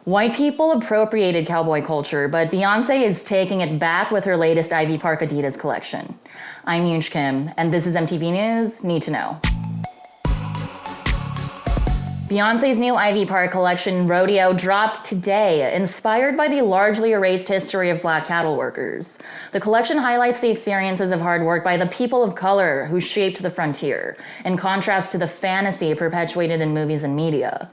White people appropriated cowboy culture, but Beyoncé is taking it back with her latest Ivy Park Adidas collection. I'm Yoonj Kim, and this is MTV News Need to Know. Beyoncé's new Ivy Park collection, Rodeo, dropped today, inspired by the largely erased history of black cattle workers. The collection highlights the experiences of hard work by the people of color who shaped the frontier, in contrast to the fantasy perpetuated in movies and media.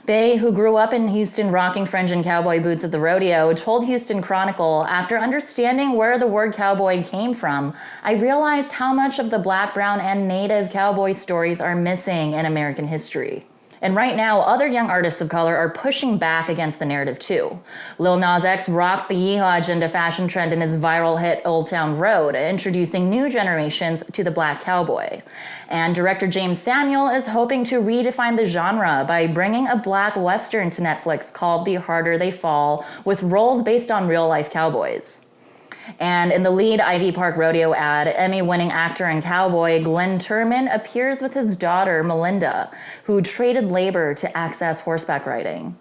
Bey, who grew up in Houston rocking fringe and cowboy boots at the rodeo, told Houston Chronicle, "After understanding where the word cowboy came from, I realized how much of the black, brown, and native cowboy stories are missing in American history." And right now, other young artists of color are pushing back against the narrative too. Lil Nas X rocked the yeehaw agenda fashion trend in his viral hit Old Town Road, introducing new generations to the black cowboy. And director James Samuel is hoping to redefine the genre by bringing a black western to Netflix called The Harder They Fall, with roles based on real-life cowboys. And in the lead Ivy Park Rodeo ad, Emmy-winning actor and cowboy Glenn Turman appears with his daughter, Melinda, who traded labor to access horseback riding.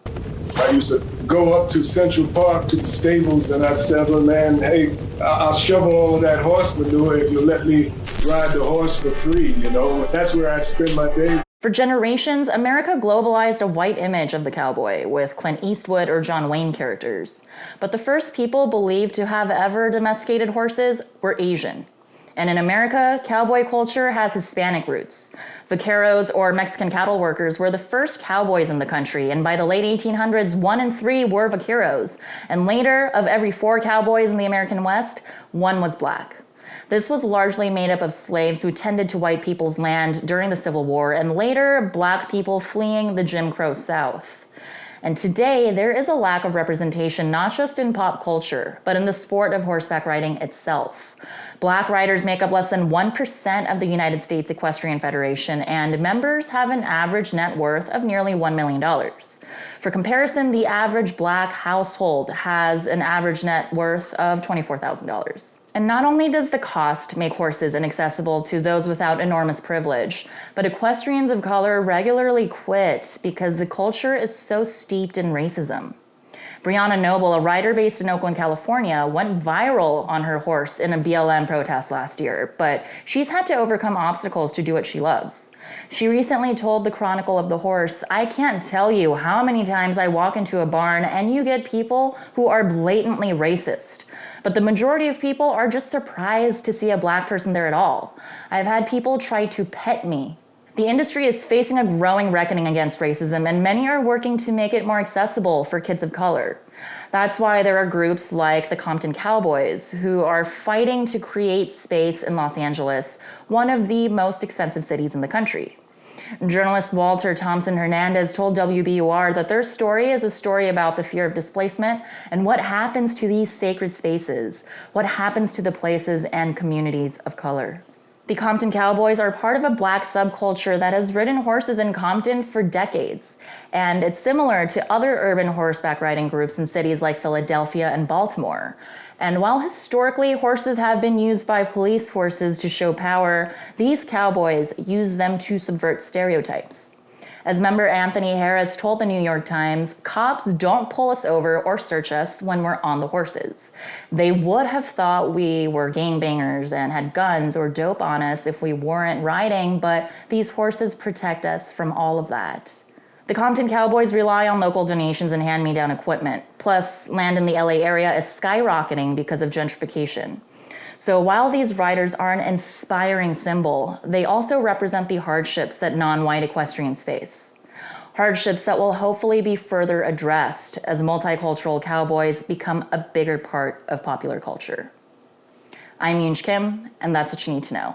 I used to go up to Central Park to the stables and I'd say, man, hey, I'll shovel all of that horse manure if you'll let me ride the horse for free, you know? That's where I'd spend my days. For generations, America globalized a white image of the cowboy with Clint Eastwood or John Wayne characters. But the first people believed to have ever domesticated horses were Asian. And in America, cowboy culture has Hispanic roots. Vaqueros, or Mexican cattle workers, were the first cowboys in the country, and by the late 1800s, 1 in 3 were vaqueros. And later, of every 4 cowboys in the American West, 1 was black. This was largely made up of slaves who tended to white people's land during the Civil War, and later, black people fleeing the Jim Crow South. And today, there is a lack of representation not just in pop culture, but in the sport of horseback riding itself. Black riders make up less than 1% of the United States Equestrian Federation, and members have an average net worth of nearly $1 million. For comparison, the average black household has an average net worth of $24,000. And not only does the cost make horses inaccessible to those without enormous privilege, but equestrians of color regularly quit because the culture is so steeped in racism. Brianna Noble, a rider based in Oakland, California, went viral on her horse in a BLM protest last year, but she's had to overcome obstacles to do what she loves. She recently told the Chronicle of the Horse, "I can't tell you how many times I walk into a barn and you get people who are blatantly racist. But the majority of people are just surprised to see a black person there at all. I've had people try to pet me." The industry is facing a growing reckoning against racism, and many are working to make it more accessible for kids of color. That's why there are groups like the Compton Cowboys, who are fighting to create space in Los Angeles, one of the most expensive cities in the country. Journalist Walter Thompson Hernandez told WBUR that their story is a story about the fear of displacement and what happens to these sacred spaces, what happens to the places and communities of color. The Compton Cowboys are part of a black subculture that has ridden horses in Compton for decades, and it's similar to other urban horseback riding groups in cities like Philadelphia and Baltimore. And while historically horses have been used by police forces to show power, these cowboys use them to subvert stereotypes. As member Anthony Harris told the New York Times, "Cops don't pull us over or search us when we're on the horses. They would have thought we were gangbangers and had guns or dope on us if we weren't riding, but these horses protect us from all of that." The Compton Cowboys rely on local donations and hand-me-down equipment. Plus, land in the LA area is skyrocketing because of gentrification. So while these riders are an inspiring symbol, they also represent the hardships that non-white equestrians face. Hardships that will hopefully be further addressed as multicultural cowboys become a bigger part of popular culture. I'm Yoonj Kim, and that's what you need to know.